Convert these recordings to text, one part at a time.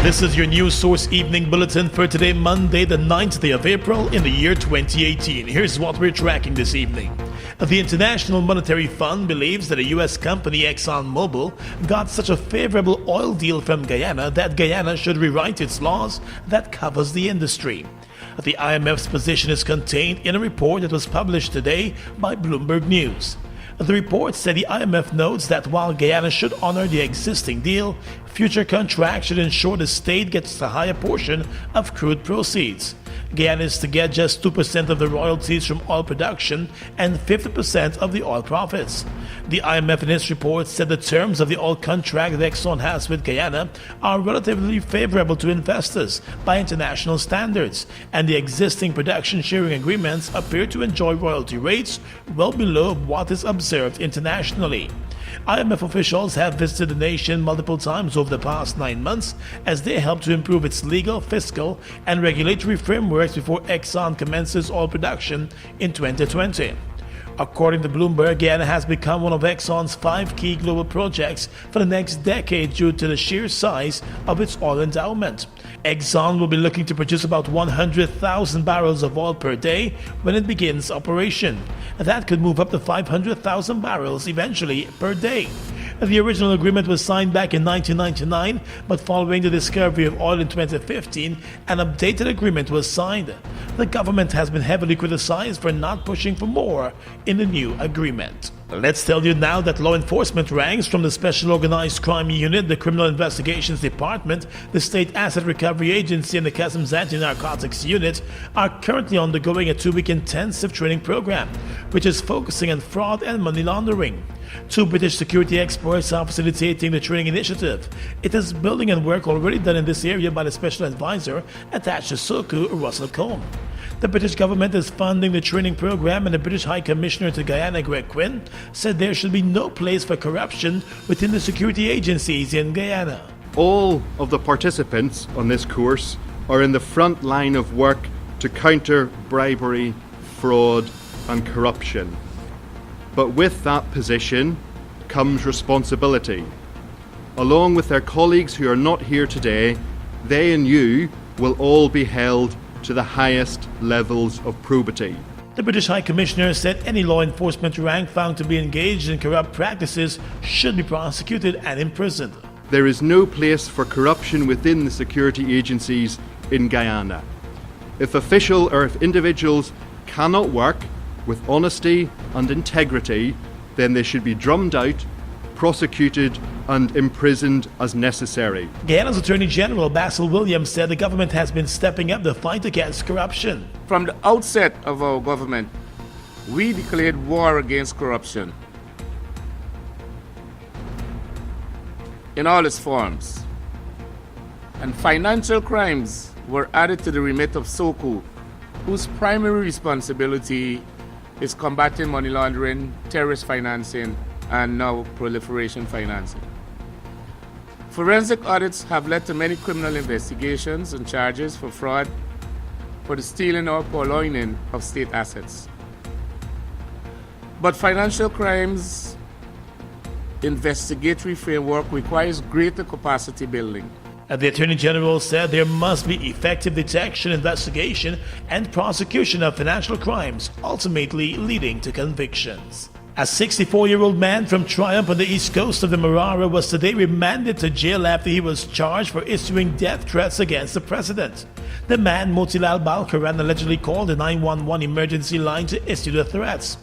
This is your News Source Evening Bulletin for today, Monday, the 9th day of April in the year 2018. Here's what we're tracking this evening. The International Monetary Fund believes that a U.S. company, Exxon got such a favorable oil deal from Guyana that Guyana should rewrite its laws that covers the industry. The IMF's position is contained in a report that was published today by Bloomberg News. The report said the IMF notes that while Guyana should honor the existing deal, future contracts should ensure the state gets a higher portion of crude proceeds. Guyana is to get just 2% of the royalties from oil production and 50% of the oil profits. The IMF in its report said the terms of the oil contract that Exxon has with Guyana are relatively favorable to investors by international standards, and the existing production sharing agreements appear to enjoy royalty rates well below what is observed internationally. IMF officials have visited the nation multiple times over the past 9 months as they help to improve its legal, fiscal, and regulatory frameworks before Exxon commences oil production in 2020. According to Bloomberg, Guyana has become one of Exxon's 5 key global projects for the next decade due to the sheer size of its oil endowment. Exxon will be looking to produce about 100,000 barrels of oil per day when it begins operation. That could move up to 500,000 barrels eventually per day. The original agreement was signed back in 1999, but following the discovery of oil in 2015, an updated agreement was signed. The government has been heavily criticized for not pushing for more in the new agreement. Let's tell you now that law enforcement ranks from the Special Organized Crime Unit, the Criminal Investigations Department, the State Asset Recovery Agency, and the Customs Anti-Narcotics Unit are currently undergoing a 2-week intensive training program, which is focusing on fraud and money laundering. 2 British security experts are facilitating the training initiative. It is building on work already done in this area by the Special Advisor attached to SOCU, Russell Combe. The British government is funding the training program, and the British High Commissioner to Guyana, Greg Quinn, said there should be no place for corruption within the security agencies in Guyana. All of the participants on this course are in the front line of work to counter bribery, fraud and corruption. But with that position comes responsibility. Along with their colleagues who are not here today, they and you will all be held to the highest levels of probity. The British High Commissioner said any law enforcement rank found to be engaged in corrupt practices should be prosecuted and imprisoned. There is no place for corruption within the security agencies in Guyana. If official or if individuals cannot work with honesty and integrity, then they should be drummed out, prosecuted and imprisoned as necessary. Guyana's Attorney General Basil Williams said the government has been stepping up the fight against corruption. From the outset of our government, we declared war against corruption in all its forms. And financial crimes were added to the remit of SOCU, whose primary responsibility is combating money laundering, terrorist financing, and now proliferation financing. Forensic audits have led to many criminal investigations and charges for fraud, for the stealing or purloining of state assets. But financial crimes investigatory framework requires greater capacity building. The Attorney General said there must be effective detection, investigation, and prosecution of financial crimes, ultimately leading to convictions. A 64-year-old man from Triumph on the east coast of the Marara was today remanded to jail after he was charged for issuing death threats against the president. The man, Motilal Balkaran, allegedly called the 911 emergency line to issue the threats.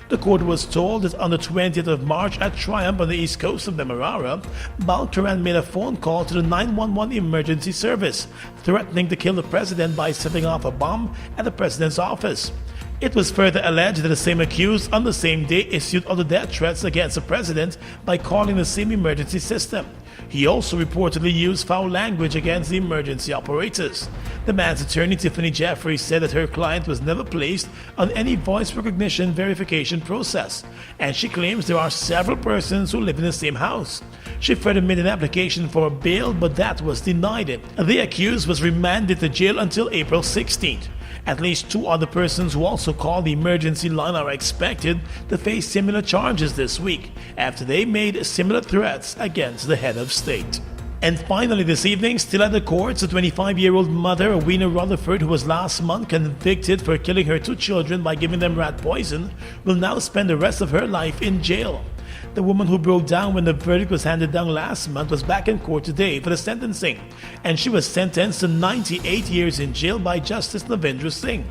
The court was told that on the 20th of March at Triumph on the east coast of the Marara, Balkaran made a phone call to the 911 emergency service, threatening to kill the president by setting off a bomb at the president's office. It was further alleged that the same accused on the same day issued other death threats against the president by calling the same emergency system. He also reportedly used foul language against the emergency operators. The man's attorney, Tiffany Jeffries, said that her client was never placed on any voice recognition verification process, and she claims there are several persons who live in the same house. She further made an application for bail, but that was denied. The accused was remanded to jail until April 16th. At least 2 other persons who also called the emergency line are expected to face similar charges this week after they made similar threats against the head of state. And finally this evening, still at the courts, a 25-year-old mother, Wena Rutherford, who was last month convicted for killing her 2 children by giving them rat poison, will now spend the rest of her life in jail. The woman who broke down when the verdict was handed down last month was back in court today for the sentencing, and she was sentenced to 98 years in jail by Justice Lavendra Singh.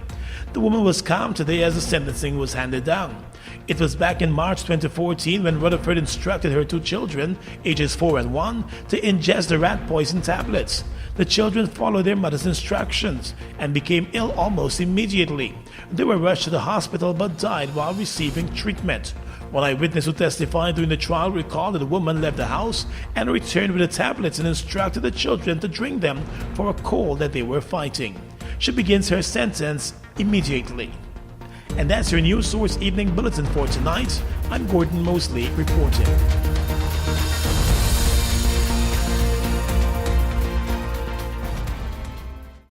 The woman was calm today as the sentencing was handed down. It was back in March 2014 when Rutherford instructed her 2 children, ages 4 and 1, to ingest the rat poison tablets. The children followed their mother's instructions and became ill almost immediately. They were rushed to the hospital but died while receiving treatment. One eyewitness who testified during the trial recalled that the woman left the house and returned with the tablets and instructed the children to drink them for a cold that they were fighting. She begins her sentence immediately. And that's your News Source Evening Bulletin for tonight. I'm Gordon Mosley reporting.